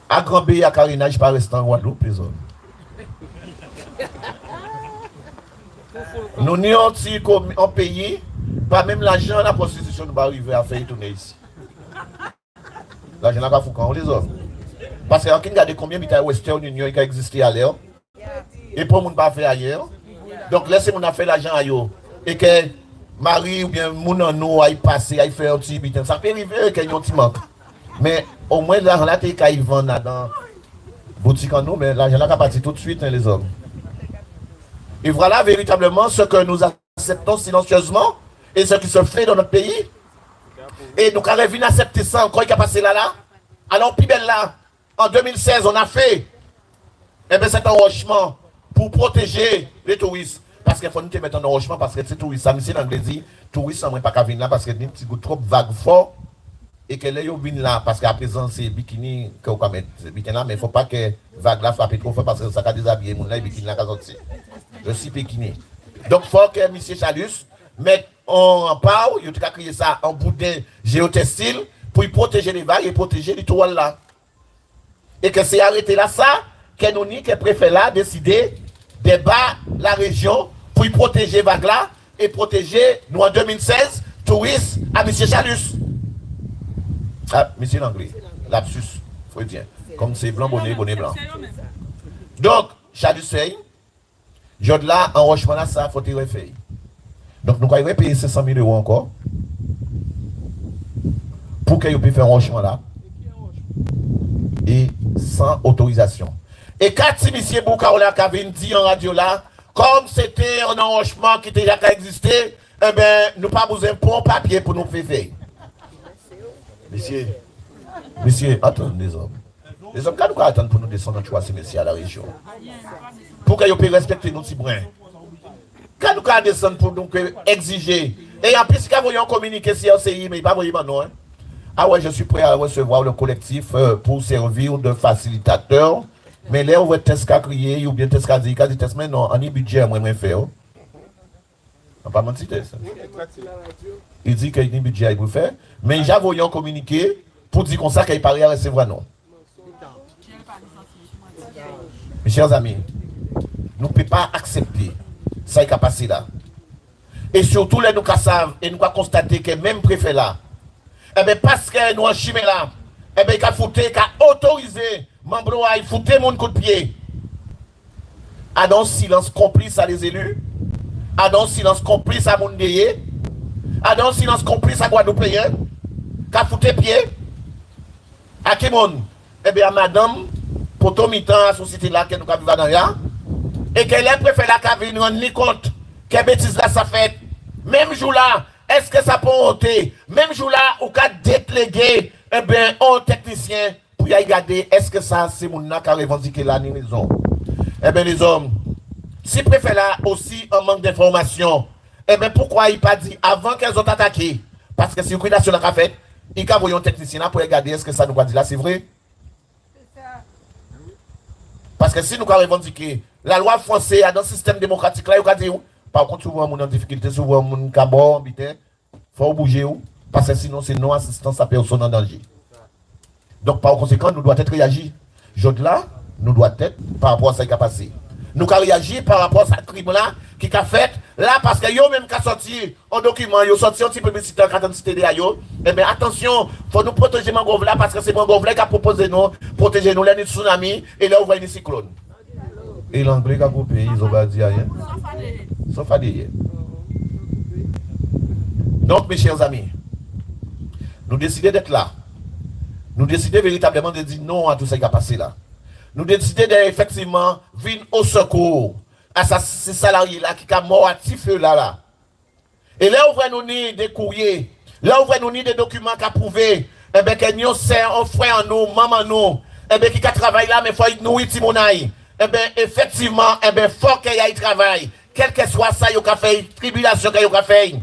À Grand-B, à Carinage, pas restant en Guadeloupe, les hommes. Nous n'y en pays, pas même l'argent, la prostitution ne va arriver à faire tourner ici. L'argent n'a pas foutu les hommes. Parce que quand on regarde combien de Western Union qui a existé à l'air, et pour ne pas faire ailleurs. Donc laissez-moi faire l'argent ailleurs. Et que Marie ou bien mon nous aille passer, aille faire un petit bitin. Ça peut arriver qu'il y ait un petit manque. Mais au moins l'argent là, tu es vendre dans la boutique en nous, mais l'argent là, va partir tout de suite, hein, les hommes. Et voilà véritablement ce que nous acceptons silencieusement et ce qui se fait dans notre pays. Et nous avons vu accepter ça encore, il a passé là. Alors, puis belle là, en 2016, on a fait cet enrochement pour protéger les touristes. Parce qu'il faut nous mettre en enrochement parce que c'est touristes. Ça, monsieur l'anglais dit, touristes, on ne peut pas venir là parce qu'il y a des petits goûts trop vagues forts. Et que là, ils viennent là parce qu'à présent, c'est bikini que vous mettez. Bikini là, mais il ne faut pas que vague là frappe trop fort parce que ça va déshabiller. Mon là, bikini là, je suis bikini. Donc, il faut que monsieur Chalus mette en pau, il a créé ça en boudin géotextile pour y protéger les vagues et protéger les toiles là. Et que c'est arrêté là ça, que nous n'y que préfet là décider débat la région pour y protéger vagues là et protéger nous en 2016 touristes à monsieur Chalus. Ah, monsieur l'anglais, lapsus, faut dire. Comme c'est blanc, bonnet, bonnet blanc. Donc, Chalus fait, je là, enrochement là, ça, faut tirer fait. Donc, nous allons payer 500 000 € encore pour que vous puissiez faire un enrochement là. Et sans autorisation. Et quand si monsieur Boukaola qui avait dit en radio là, comme c'était un enrochement qui était déjà existé, eh bien, nous pas besoin de papier pour nous faire. Messieurs, attendez les hommes. Les hommes, quand nous attendons pour nous descendre en choisir messieurs à la région, pour qu'ils puissent respecter nos petits brins. Quand nous descendre pour nous exiger, et en plus, quand vous communiquer sur LCI, mais pas vous non. Hein? Ah ouais, je suis prêt à recevoir le collectif pour servir de facilitateur. Mais là, on va tester à crier, ou bien tester à dire, mais non, on a budget, moi, je faire. On va pas mentir ça. Il dit qu'il y a un budget pour faire, mais j'avais communiqué pour dire comme ça qu'il paraît à recevoir non. Mes chers amis, nous ne pouvons pas accepter ça qui a passé là. Et surtout, là, nous savons et nous constater que même préfet là, eh bien, parce que nous en chimé là, eh bien, il a autorisé, membre il foutait mon coup de pied. A dans silence complice à les élus, a dans silence complice à Mondeye, a dans silence complice à Guadeloupéen, qu'a fouté pied, à qui monde? Eh bien, madame, pour tout mi-temps à la société là, que nous avons dans là, et que les préfets là, qui viennent nous rendre compte que bêtise là, ça fait, même jour là, est-ce que ça peut monter? Même jour là, ou qu'à déléguer, eh bien, un technicien pour y regarder, est-ce que ça, c'est mon qui a revendiqué la maison? Eh bien, les hommes, si préfet là aussi un manque d'information, eh bien, pourquoi il pas dit avant qu'elles ont attaqué? Parce que si le national a fait, il a envoyé un technicien là pour regarder, est-ce que ça nous a dit là, c'est vrai? Parce que si nous avons revendiqué la loi française dans le système démocratique là, il a dit, par contre, souvent, on est en difficulté, souvent, on est en il faut bouger, parce que sinon, c'est non-assistance à personne en danger. Donc, par conséquent, nous devons être réagir. Là, nous devons être par rapport à ce qui a passé. Nous devons réagir par rapport à ce crime-là qui a fait, là, parce que yo même qui a sorti un document, yo sorti un petit publicité en identité de yo, eh bien, attention, il faut nous protéger Mangrove là, parce que c'est Mangrove là qui a proposé nous, protéger nous, là, des tsunamis, et là, on voit des cyclones. Et l'anglais qui a coupé, ils ont pas dit rien. Sauf à dire. Donc, mes chers amis, nous décidons d'être là. Nous décidons véritablement de dire non à tout ce qui a passé là. Nous décidons d'effectivement venir au secours à ces salariés-là qui sont morts à petit feu là. Et là, on va nous dire des courriers, là, on va nous dire des documents qui prouvent eh bien, que nous sommes un frère en nous, maman nous, eh bien, qui travaille là, mais il faut nous Timonaï. Eh bien, effectivement, eh bien, faut qu'il y ait travail. Quel que soit ça, il y a fait, tribulation qu'il y a fait.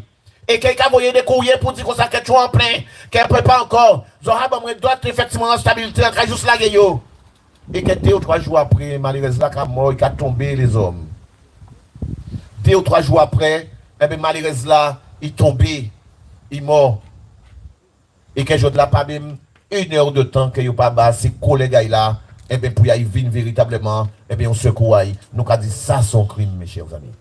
Et quelqu'un a envoyé des courriers pour dire qu'on s'est tu en plein, qu'elle ne peut pas encore. Zora, d'autres, effectivement, en stabilité, en juste là, yo. Et que 2 ou 3 jours après, malheureusement, il est mort, il a tombé les hommes. 2 ou 3 jours après, eh bien, malheureusement, il est tombé, il est mort. Et que je ne pas même 1 heure de temps que pas bas, ces collègues là, eh bien, pour y venir véritablement, eh bien, on secoue. Nous avons dit ça, son crime, mes chers amis.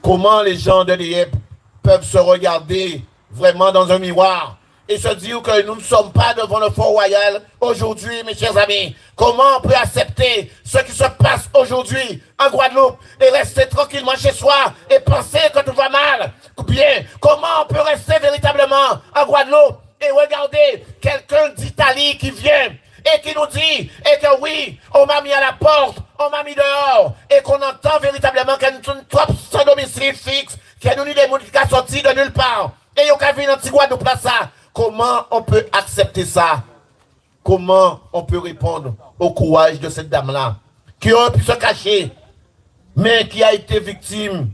Comment les gens de l'IEP peuvent se regarder vraiment dans un miroir et se dire que nous ne sommes pas devant le Fort Royal aujourd'hui, mes chers amis. Comment on peut accepter ce qui se passe aujourd'hui en Guadeloupe et rester tranquillement chez soi et penser que tout va mal? Ou bien, comment on peut rester véritablement en Guadeloupe et regarder quelqu'un d'Italie qui vient et qui nous dit, et que oui, on m'a mis à la porte, on m'a mis dehors, et qu'on entend véritablement qu'il y a une trop sans domicile fixe, qu'il y a des gens qui sont sortis de nulle part, et il y a une antigua de place. Comment on peut accepter ça? Comment on peut répondre au courage de cette dame-là, qui aurait pu se cacher, mais qui a été victime,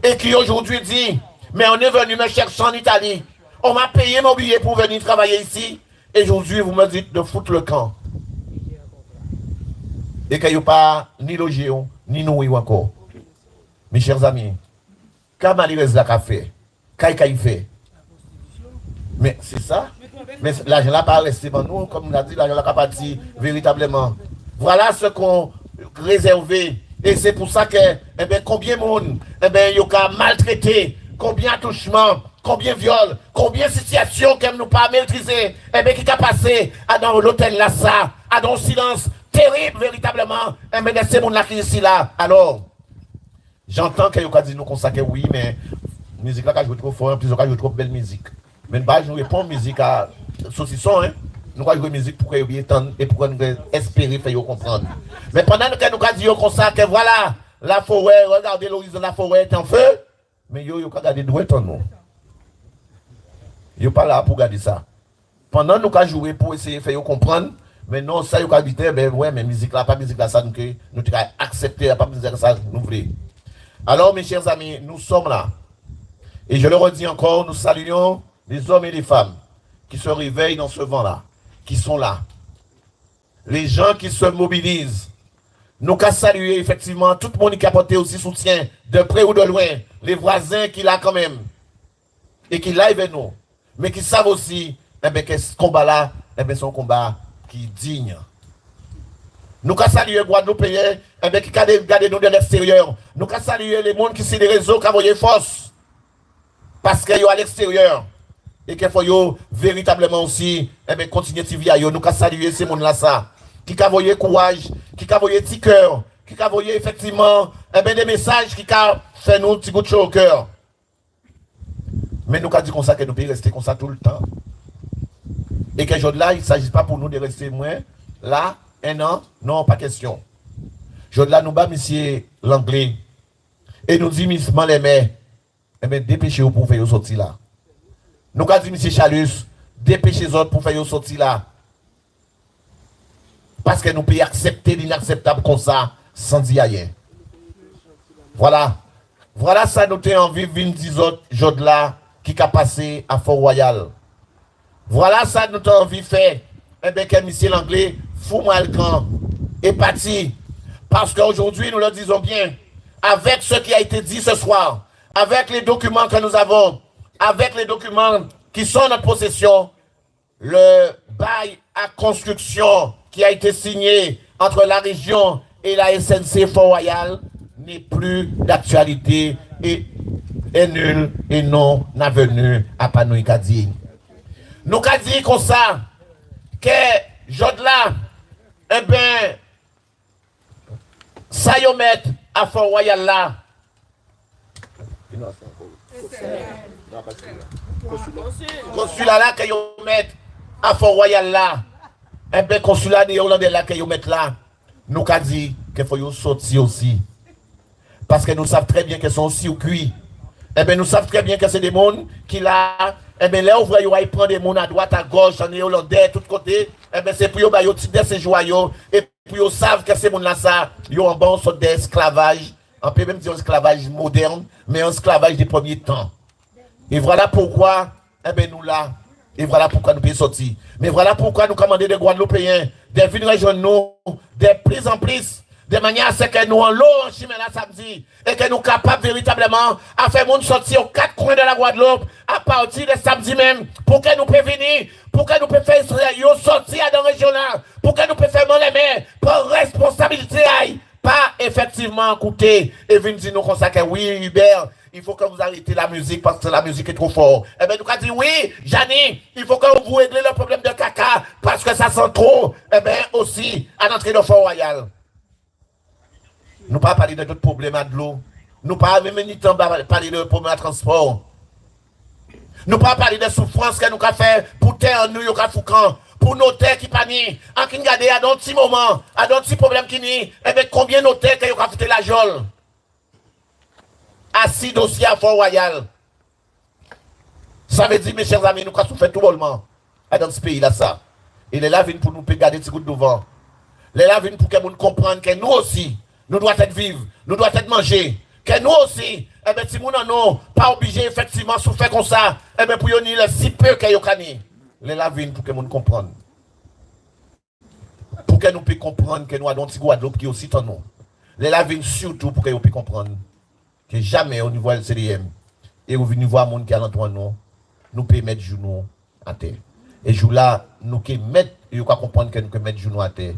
et qui aujourd'hui dit, mais on est venu me chercher en Italie, on m'a payé mon billet pour venir travailler ici, et aujourd'hui, vous me dites de foutre le camp. Et qu'il n'y a pas ni logé, ni nourri encore. Mes chers amis, quand malheureusement l'a fait, qu'est-ce qu'il fait? Mais c'est ça. Mais l'argent n'a pas resté pour nous, comme on a dit, l'argent n'a pas parti véritablement. Voilà ce qu'on réservé. Et c'est pour ça que, eh bien, combien de monde, eh bien, il y a maltraité, combien touchements, combien de viols, combien de situations qu'elle nous pas maîtriser, eh bien, qui a passé dans l'hôtel là, ça, dans un silence terrible, véritablement, eh bien, c'est mon là qui est ici là. Alors, j'entends qu'il y a dit nous consacrer, oui, mais la musique là, joue trop fort, plusieurs cas, joue trop belle musique. Mais nous répondons musique à saucisson, hein. Nous allons jouer musique pour qu'ils entendent et pour nous espérer faire comprendre. Mais pendant que nous avons dit comme ça, que voilà, la forêt, regardez l'horizon, la forêt est en feu, mais yo pas garder droit en nous. Yo pas là pour garder ça. Pendant nous avons joué pour essayer de faire comprendre, mais non, ça, vous avez dit, ben ouais, mais musique là, pas musique là, ça, nous avons accepté, pas musique là, ça, nous voulons. Alors, mes chers amis, nous sommes là. Et je le redis encore, nous saluons les hommes et les femmes qui se réveillent dans ce vent-là, qui sont là. Les gens qui se mobilisent. Nous avons salué effectivement tout le monde qui a apporté aussi soutien, de près ou de loin, les voisins qui l'ont quand même, et qui l'ont avec nous, mais qui savent aussi que ce combat-là, c'est un combat qui est digne. Nous avons salué les Guadeloupéens qui regardent nous de l'extérieur. Nous avons salué les gens qui sont des réseaux qui ont force. Parce qu'ils sont à l'extérieur. Et qu'il faut véritablement aussi continuer à vivre. Nous avons salué ces gens-là, ça. Qui ont courage, qui ont petit cœur, qui ont effectivement des messages qui ont fait nous un petit coup de chaud au cœur. Mais nous avons dit comme ça que nous pouvons rester comme ça tout le temps. Et que aujourd'hui, il ne s'agit pas pour nous de rester moins là, un an, non, pas question. Aujourd'hui, nous bat monsieur l'anglais et nous dit Miss Malemé, dépêchez-vous pour faire sortir là. Nous avons dit monsieur Chalus, dépêchez-vous pour faire sortir là. Parce que nous pouvons accepter l'inacceptable comme ça, sans dire rien. Voilà. Voilà ça, nous avons envie de venir dire aujourd'hui là, qui a passé à Fort-Royal. Voilà ça nous avons envie de faire. Eh bien, que monsieur l'anglais, fous-moi le camp. Et parti. Parce qu'aujourd'hui, nous le disons bien, avec ce qui a été dit ce soir, avec les documents que nous avons, avec les documents qui sont en notre possession, le bail à construction qui a été signé entre la région et la SNC Fort-Royal n'est plus d'actualité et est nul et non avenu à Panoï-Kadi. Nous avons dit comme ça que Jodla, eh bien, ça y met à Fort-Royal là. Consulat là que vous mettez à Fort-Royal là. Eh bien, consulat des Hollandais là que vous mettez là. Nous avons dit qu'il faut sortir aussi. Parce que nous savons très bien que sont circuits. Eh bien, nous savons très bien que c'est des gens qui là, eh bien, là, ouvriers, ils prennent des gens à droite, à gauche, en Hollandais, de tous côtés. Eh bien, c'est pour eux, ils type de ces joyaux. Et puis, ils savent que ces gens-là, ça, ils ont un bon sort d'esclavage. On peut même dire un esclavage moderne, mais un esclavage des premiers temps. Et voilà pourquoi, eh bien, nous là, et voilà pourquoi nous pouvons sortir. Mais voilà pourquoi nous commandons des Guadeloupéens, des villes régionaux, de plus en plus, de manière à ce que nous en l'eau en chemin là samedi, et que nous sommes capables véritablement à faire monde sortir aux quatre coins de la Guadeloupe, à partir de samedi même, pour que nous puissions venir, pour que nous puissions faire sortir dans la région là, pour que nous puissions faire les mains, pour responsabilité, pas effectivement écouter, et venir dire nous comme ça que oui, Hubert, il faut que vous arrêtez la musique parce que la musique est trop forte. Eh bien, nous avons dit oui, Jani, il faut que vous réglez le problème de caca parce que ça sent trop, eh bien, aussi, à l'entrée de Fort-Royal. Nous ne pas parler de d'autres problèmes de l'eau. Nous ne pas même ni temps parler de problèmes de transport. Nous ne pas parler de souffrance que nous avons fait pour terre nous, pour nos terres qui panient. En qui regardez à d'autres petits moments, à d'autres petits problèmes qui n'y, eh bien, combien nos terres que nous avons foutu la jole? Assis dossier à Fort-Royal. Ça veut dire, mes chers amis, nous avons souffert tout bonnement dans ce pays-là, ça. Il est là pour nous garder ce coup devant. Il est là pour que nous comprenions que nous aussi, nous devons être vivre, nous devons être manger. Que nous aussi, eh bien, si nous n'en pas obligé effectivement de souffrir comme ça, eh bien, pour nous dire si peu que nous avons. Il est là pour que nous comprenions. Pour que nous puissions comprendre que nous avons un petit Guadeloupe qui est aussi en nous. Il est là surtout pour que nous puissions comprendre que jamais au niveau du CDM, et vous venez voir le monde qui est à l'entour de nous, nous pouvons mettre genoux à terre. Et jour là, nous pouvons mettre, et vous comprendre que nous pouvons mettre genoux à terre,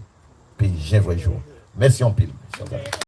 puis j'ai un vrai jour. Merci en pile.